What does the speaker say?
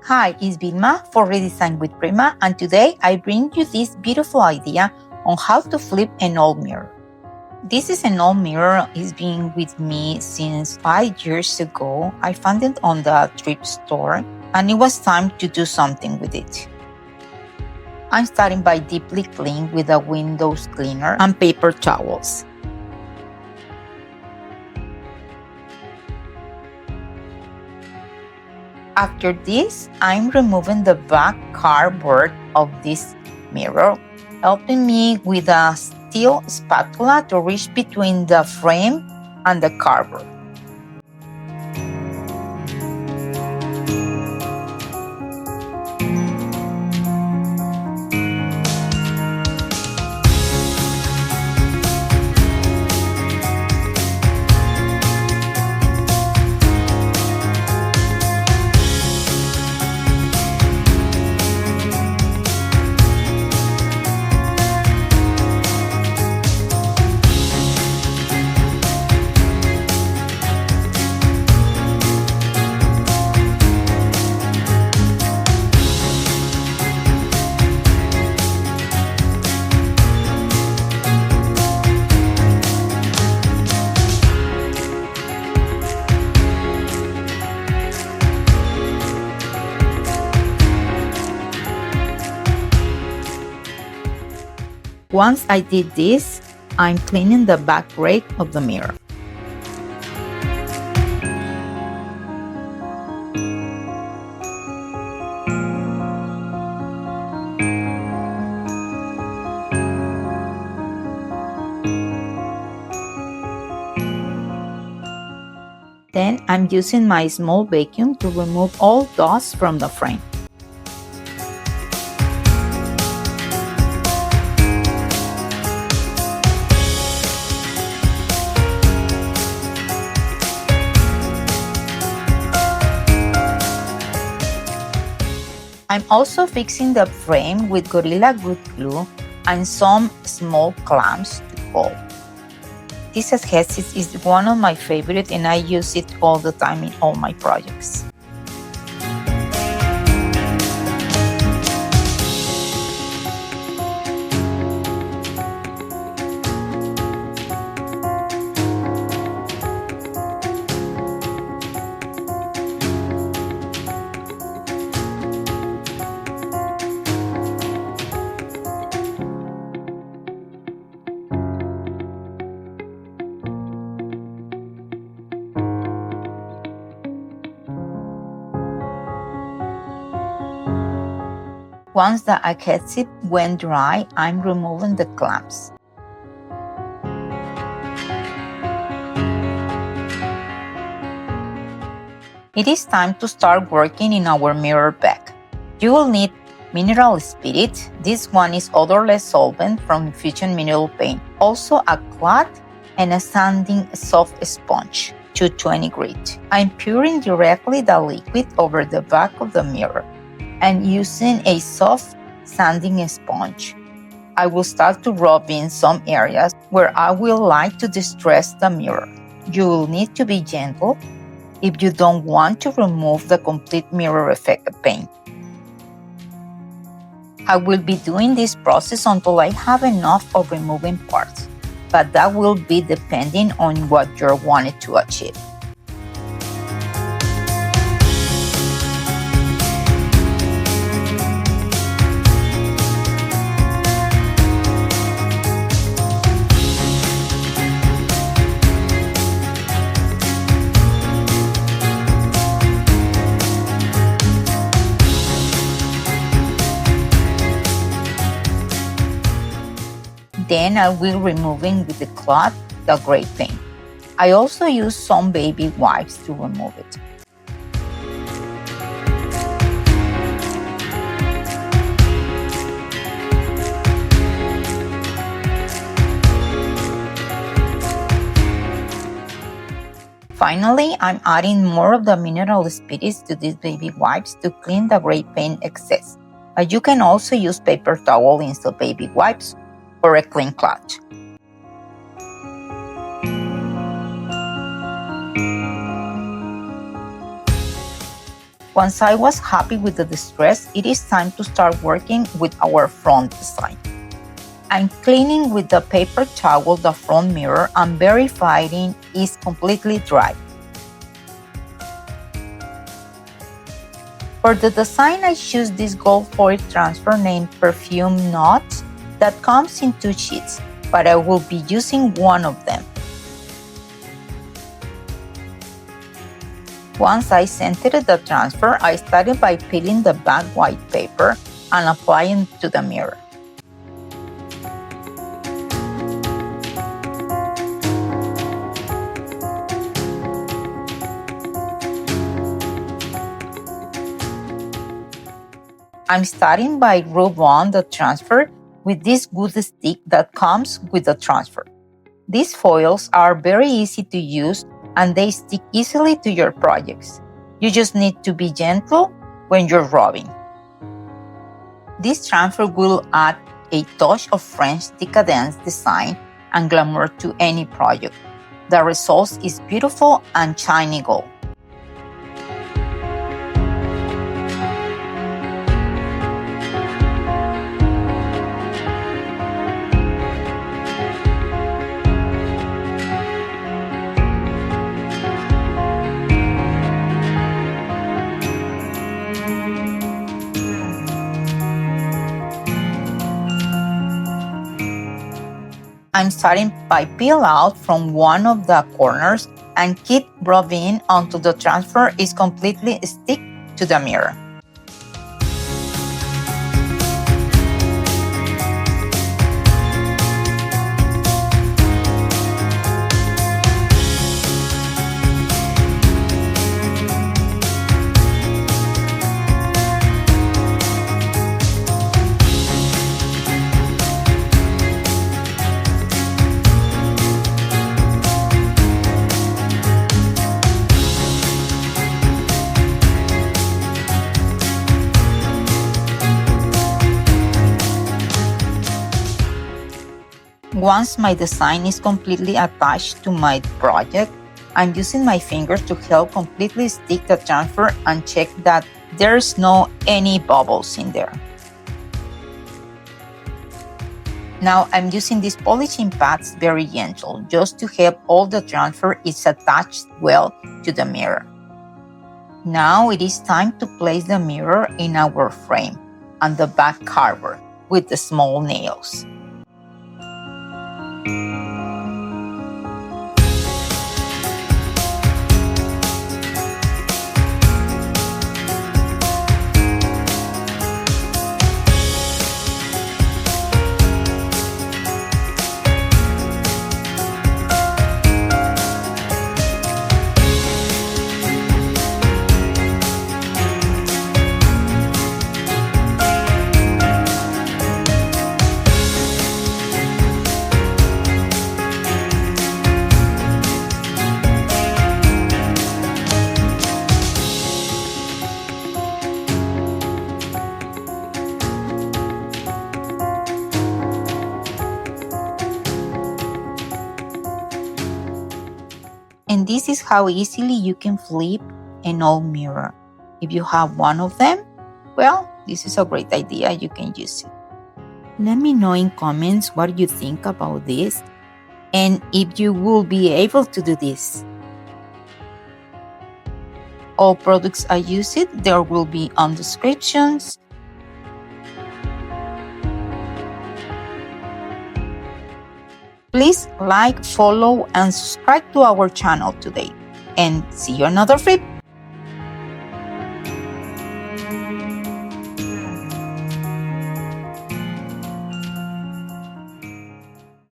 Hi, it's Vilma for Redesign with Prima, and today I bring you this beautiful idea on how to flip an old mirror. This is an old mirror. It's been with me since 5 years ago. I found it on the thrift store and it was time to do something with it. I'm starting by deeply cleaning with a Windows cleaner and paper towels. After this, I'm removing the back cardboard of this mirror, helping me with a steel spatula to reach between the frame and the cardboard. Once I did this, I'm cleaning the back rake of the mirror. Then I'm using my small vacuum to remove all dust from the frame. I'm also fixing the frame with Gorilla Glue glue and some small clamps to hold. This adhesive is one of my favorites and I use it all the time in all my projects. Once the adhesive went dry, I'm removing the clamps. It is time to start working in our mirror back. You will need mineral spirit. This one is odorless solvent from Fusion Mineral Paint. Also a cloth and a sanding soft sponge, 220 grit. I'm pouring directly the liquid over the back of the mirror and using a soft sanding sponge. I will start to rub in some areas where I will like to distress the mirror. You will need to be gentle if you don't want to remove the complete mirror effect paint. I will be doing this process until I have enough of removing parts, but that will be depending on what you're wanting to achieve. Then I will removing with the cloth the gray paint. I also use some baby wipes to remove it. Finally, I'm adding more of the mineral spirits to these baby wipes to clean the gray paint excess. But you can also use paper towel instead of baby wipes or a clean cloth. Once I was happy with the distress, it is time to start working with our front design. I'm cleaning with the paper towel the front mirror and verifying it's completely dry. For the design, I choose this gold foil transfer named Perfume Knot that comes in 2 sheets, but I will be using one of them. Once I centered the transfer, I started by peeling the back white paper and applying it to the mirror. I'm starting by rub on the transfer with this wood stick that comes with the transfer. These foils are very easy to use and they stick easily to your projects. You just need to be gentle when you're rubbing. This transfer will add a touch of French decadence design and glamour to any project. The result is beautiful and shiny gold. I'm starting by peel out from one of the corners and keep rubbing until the transfer is completely stick to the mirror. Once my design is completely attached to my project, I'm using my fingers to help completely stick the transfer and check that there's no any bubbles in there. Now I'm using these polishing pads very gentle, just to help all the transfer is attached well to the mirror. Now it is time to place the mirror in our frame and the back cover with the small nails. And this is how easily you can flip an old mirror. If you have one of them, well, this is a great idea, you can use it. Let me know in comments what you think about this and if you will be able to do this. All products I use it, there will be on descriptions. Please like, follow, and subscribe to our channel today. And see you another flip.